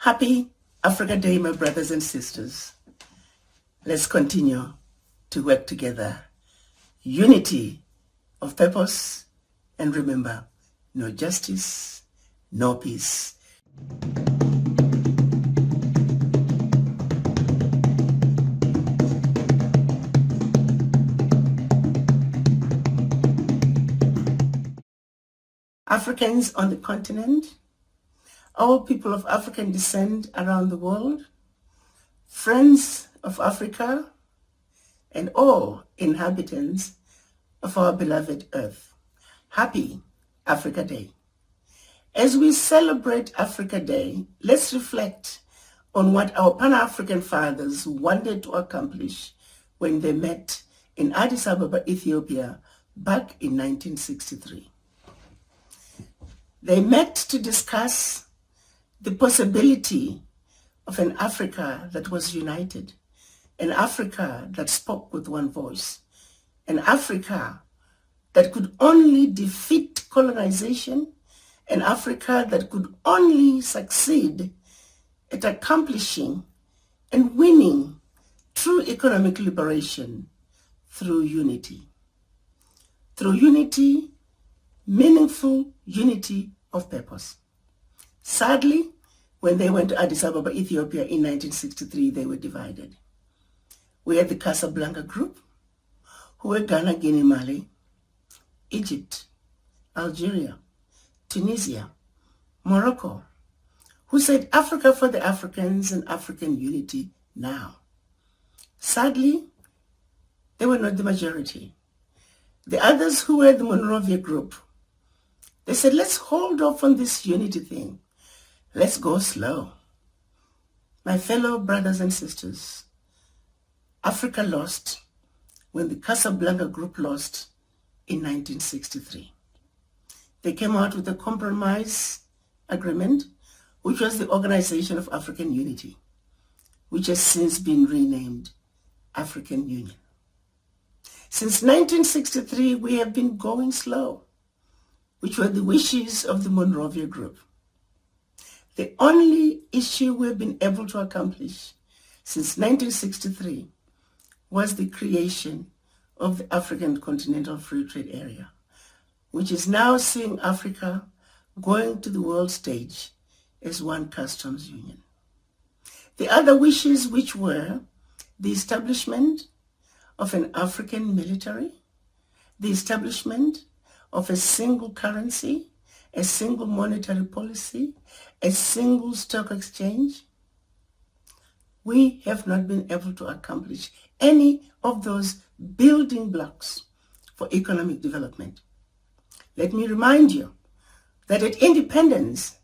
Happy Africa Day, my brothers and sisters. Let's continue to work together. Unity of purpose, and remember, no justice, no peace. Africans on the continent, all people of African descent around the world, friends of Africa, and all inhabitants of our beloved earth. Happy Africa Day. As we celebrate Africa Day, let's reflect on what our Pan-African fathers wanted to accomplish when they met in Addis Ababa, Ethiopia, back in 1963. They met to discuss the possibility of an Africa that was united, an Africa that spoke with one voice, an Africa that could only defeat colonization, an Africa that could only succeed at accomplishing and winning true economic liberation through unity. Through unity, meaningful unity of purpose. Sadly, when they went to Addis Ababa, Ethiopia in 1963, they were divided. We had the Casablanca group, who were Ghana, Guinea, Mali, Egypt, Algeria, Tunisia, Morocco, who said Africa for the Africans and African unity now. Sadly, they were not the majority. The others, who were the Monrovia group, they said, let's hold off on this unity thing. Let's go slow. My fellow brothers and sisters, Africa lost when the Casablanca group lost in 1963. They came out with a compromise agreement, which was the Organization of African Unity, which has since been renamed African Union. Since 1963, we have been going slow, which were the wishes of the Monrovia group. The only issue we've been able to accomplish since 1963 was the creation of the African Continental Free Trade Area, which is now seeing Africa going to the world stage as one customs union. The other wishes, which were the establishment of an African military, the establishment of a single currency, a single monetary policy, a single stock exchange, we have not been able to accomplish any of those building blocks for economic development. Let me remind you that at independence,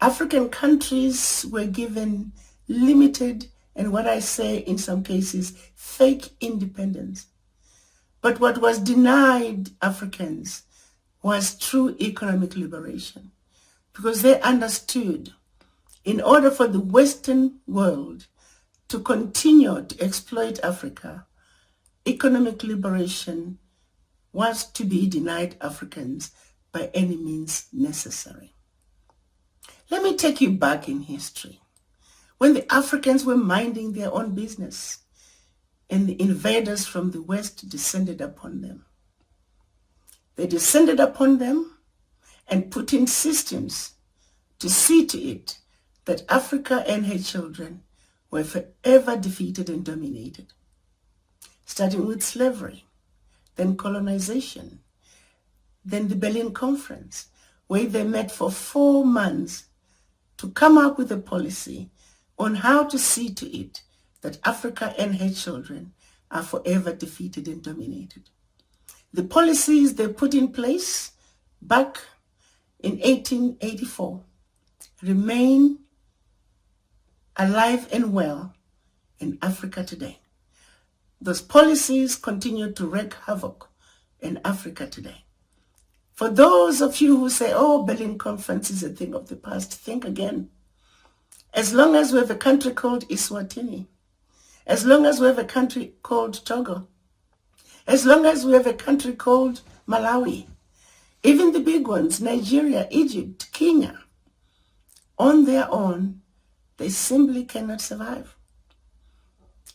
African countries were given limited and, what I say in some cases, fake independence. But what was denied Africans was true economic liberation, because they understood in order for the Western world to continue to exploit Africa, economic liberation was to be denied Africans by any means necessary. Let me take you back in history, when the Africans were minding their own business and the invaders from the West descended upon them. They descended upon them and put in systems to see to it that Africa and her children were forever defeated and dominated. Starting with slavery, then colonization, then the Berlin Conference, where they met for 4 months to come up with a policy on how to see to it that Africa and her children are forever defeated and dominated. The policies they put in place back in 1884 remain alive and well in Africa today. Those policies continue to wreak havoc in Africa today. For those of you who say, oh, Berlin Conference is a thing of the past, think again. As long as we have a country called Eswatini, as long as we have a country called Togo, as long as we have a country called Malawi, even the big ones, Nigeria, Egypt, Kenya, on their own, They simply cannot survive.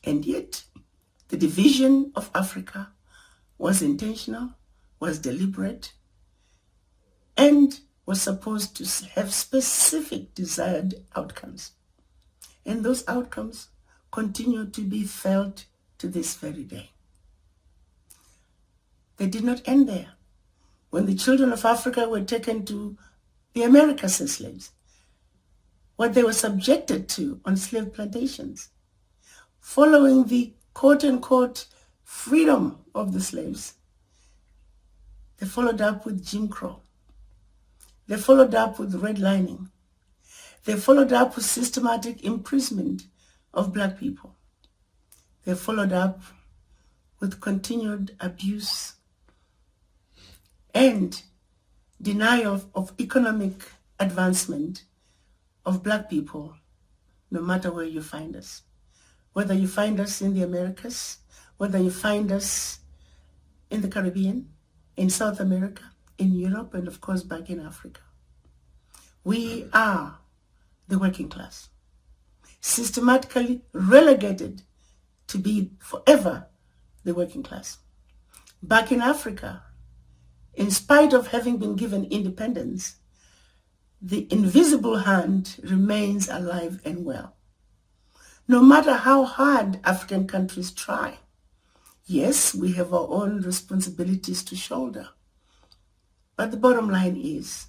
And yet, the division of Africa was intentional, was deliberate, and was supposed to have specific desired outcomes. And those outcomes continue to be felt to this very day. They did not end there. When the children of Africa were taken to the Americas as slaves, what they were subjected to on slave plantations, following the quote-unquote freedom of the slaves, they followed up with Jim Crow. They followed up with redlining. They followed up with systematic imprisonment of black people. They followed up with continued abuse and denial of economic advancement of black people, no matter where you find us. Whether you find us in the Americas, whether you find us in the Caribbean, in South America, in Europe, and of course back in Africa. We are the working class, systematically relegated to be forever the working class. Back in Africa, in spite of having been given independence, the invisible hand remains alive and well. No matter how hard African countries try, yes, we have our own responsibilities to shoulder. But the bottom line is,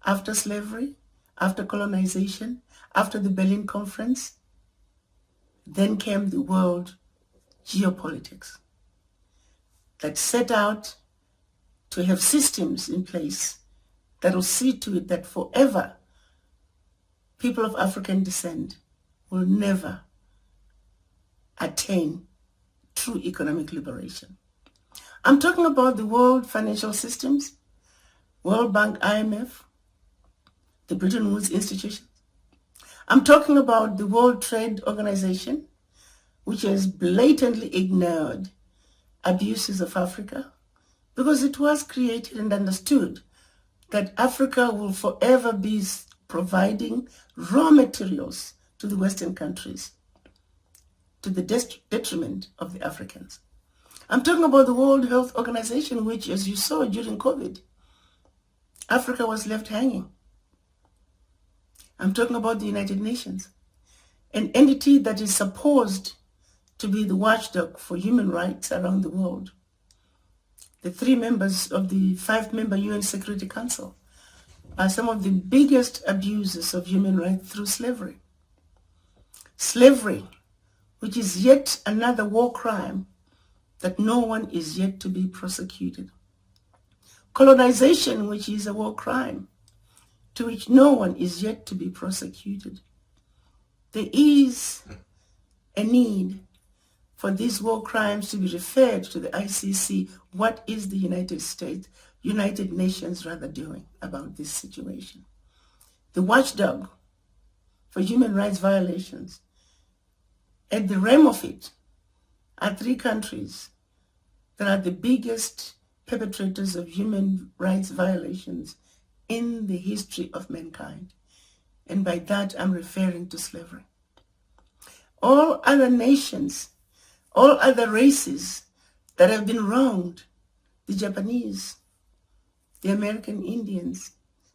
after slavery, after colonization, after the Berlin Conference, then came the world geopolitics that set out to have systems in place that will see to it that forever people of African descent will never attain true economic liberation. I'm talking about the world financial systems, World Bank, IMF, the Bretton Woods institutions. I'm talking about the World Trade Organization, which has blatantly ignored abuses of Africa because it was created and understood that Africa will forever be providing raw materials to the Western countries to the detriment of the Africans. I'm talking about the World Health Organization, which, as you saw during COVID, Africa was left hanging. I'm talking about the United Nations, an entity that is supposed to be the watchdog for human rights around the world. The 3 members of the 5-member UN Security Council are some of the biggest abusers of human rights through slavery. Slavery, which is yet another war crime that no one is yet to be prosecuted. Colonization, which is a war crime to which no one is yet to be prosecuted. There is a need for these war crimes to be referred to the ICC. What is the United Nations rather doing about this situation? The watchdog for human rights violations, at the realm of it, are 3 countries that are the biggest perpetrators of human rights violations in the history of mankind. And by that, I'm referring to slavery. All other nations, all other races that have been wronged, the Japanese, the American Indians,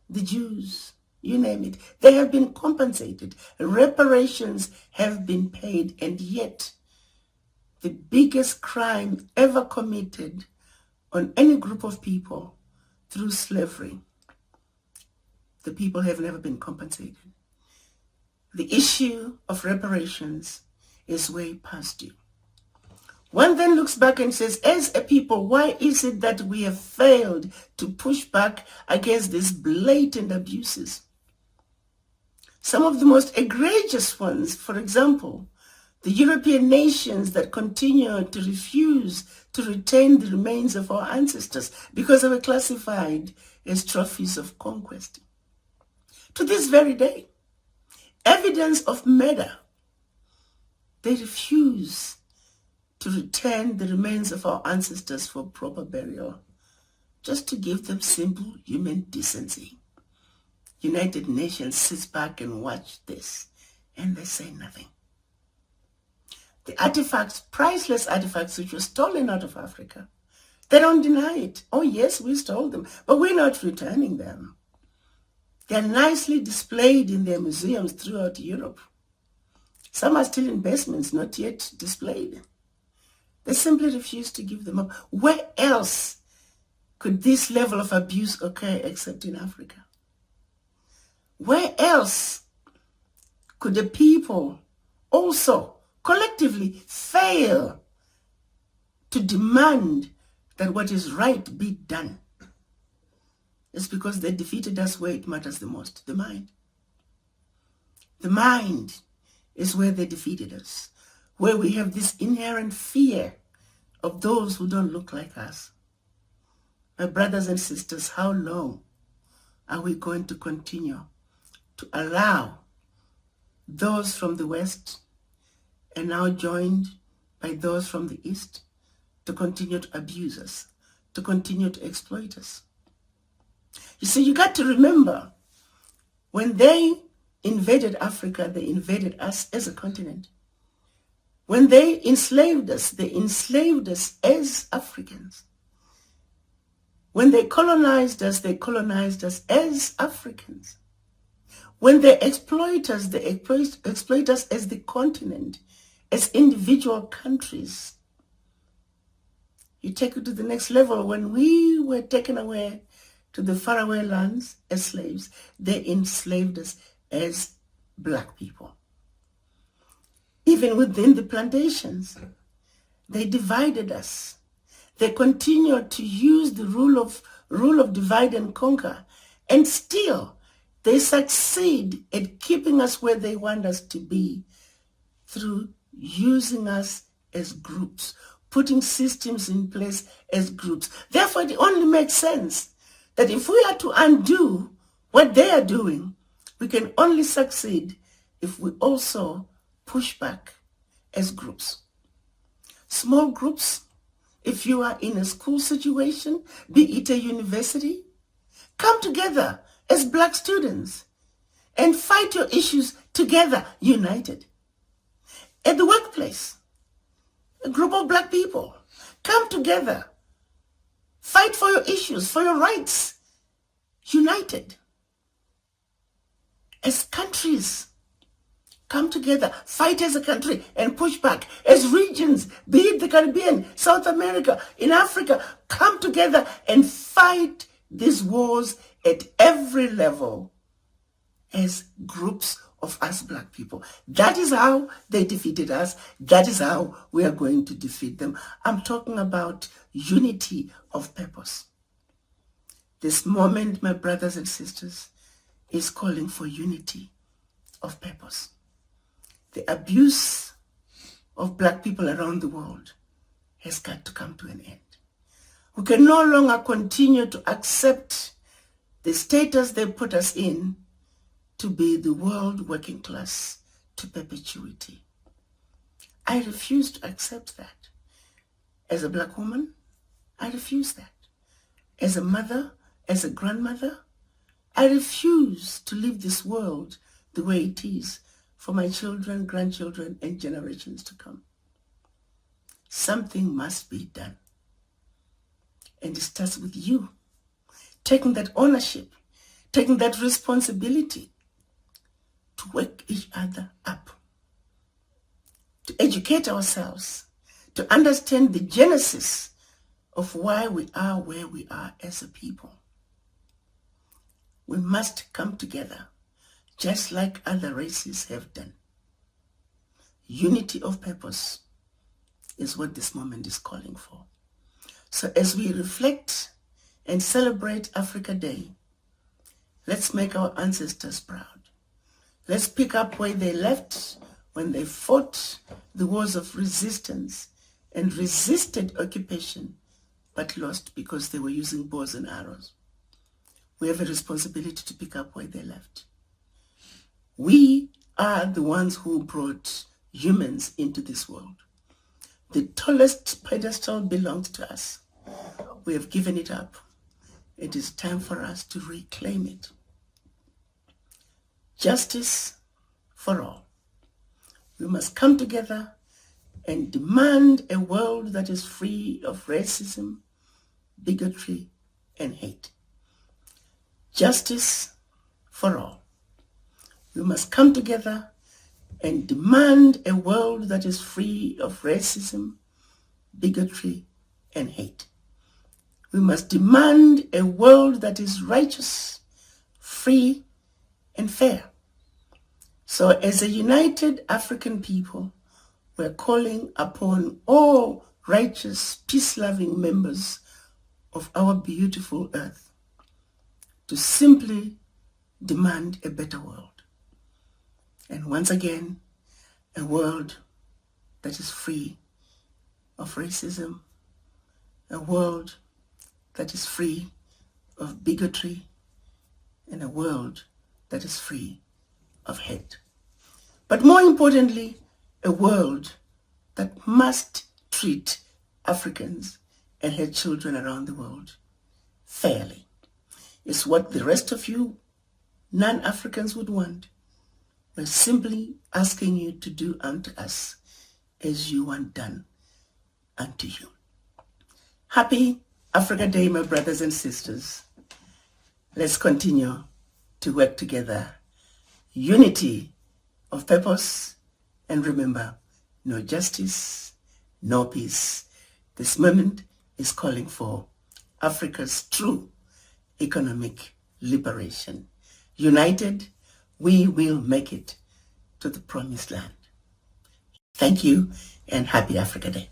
the Jews, you name it, they have been compensated. Reparations have been paid, and yet the biggest crime ever committed on any group of people through slavery, the people have never been compensated. The issue of reparations is way past due. One then looks back and says, as a people, why is it that we have failed to push back against these blatant abuses? Some of the most egregious ones, for example, the European nations that continue to refuse to retain the remains of our ancestors because they were classified as trophies of conquest. To this very day, evidence of murder, they refuse to return the remains of our ancestors for proper burial, just to give them simple human decency. United Nations sits back and watch this and they say nothing. The artifacts, priceless artifacts which were stolen out of Africa, they don't deny it. Oh yes, we stole them, but we're not returning them. They're nicely displayed in their museums throughout Europe. Some are still in basements, not yet displayed. They simply refuse to give them up. Where else could this level of abuse occur except in Africa? Where else could the people also collectively fail to demand that what is right be done? It's because they defeated us where it matters the most, the mind. The mind is where they defeated us, where we have this inherent fear of those who don't look like us. My brothers and sisters, how long are we going to continue to allow those from the West, and now joined by those from the East, to continue to abuse us, to continue to exploit us? You see, you got to remember, when they invaded Africa, they invaded us as a continent. When they enslaved us as Africans. When they colonized us as Africans. When they exploit us, they exploit us as the continent, as individual countries. You take it to the next level. When we were taken away to the faraway lands as slaves, they enslaved us as black people. Even within the plantations, they divided us. They continued to use the rule of divide and conquer, and still they succeed at keeping us where they want us to be through using us as groups, putting systems in place as groups. Therefore, it only makes sense that if we are to undo what they are doing, we can only succeed if we also push back as groups. Small groups, if you are in a school situation, be it a university, come together as black students and fight your issues together, united. At the workplace, a group of black people, come together, fight for your issues, for your rights, united. As countries, come together, fight as a country and push back. As regions, be it the Caribbean, South America, in Africa, come together and fight these wars at every level as groups of us black people. That is how they defeated us. That is how we are going to defeat them. I'm talking about unity of purpose. This moment, my brothers and sisters, is calling for unity of purpose. The abuse of black people around the world has got to come to an end. We can no longer continue to accept the status they put us in to be the world working class to perpetuity. I refuse to accept that. As a black woman, I refuse that. As a mother, as a grandmother, I refuse to leave this world the way it is for my children, grandchildren, and generations to come. Something must be done. And it starts with you, taking that ownership, taking that responsibility to wake each other up, to educate ourselves, to understand the genesis of why we are where we are as a people. We must come together, just like other races have done. Unity of purpose is what this moment is calling for. So as we reflect and celebrate Africa Day, let's make our ancestors proud. Let's pick up where they left when they fought the wars of resistance and resisted occupation, but lost because they were using bows and arrows. We have a responsibility to pick up where they left. We are the ones who brought humans into this world. The tallest pedestal belongs to us. We have given it up. It is time for us to reclaim it. Justice for all. We must come together and demand a world that is free of racism, bigotry, and hate. Justice for all. We must come together and demand a world that is free of racism, bigotry, and hate. We must demand a world that is righteous, free, and fair. So as a united African people, we're calling upon all righteous, peace-loving members of our beautiful earth to simply demand a better world. And once again, a world that is free of racism, a world that is free of bigotry, and a world that is free of hate. But more importantly, a world that must treat Africans and her children around the world fairly. It's what the rest of you non-Africans would want. We're simply asking you to do unto us as you want done unto you. Happy Africa Day, my brothers and sisters. Let's continue to work together. Unity of purpose, and remember, no justice, no peace. This moment is calling for Africa's true economic liberation. United, we will make it to the promised land. Thank you, and happy Africa Day.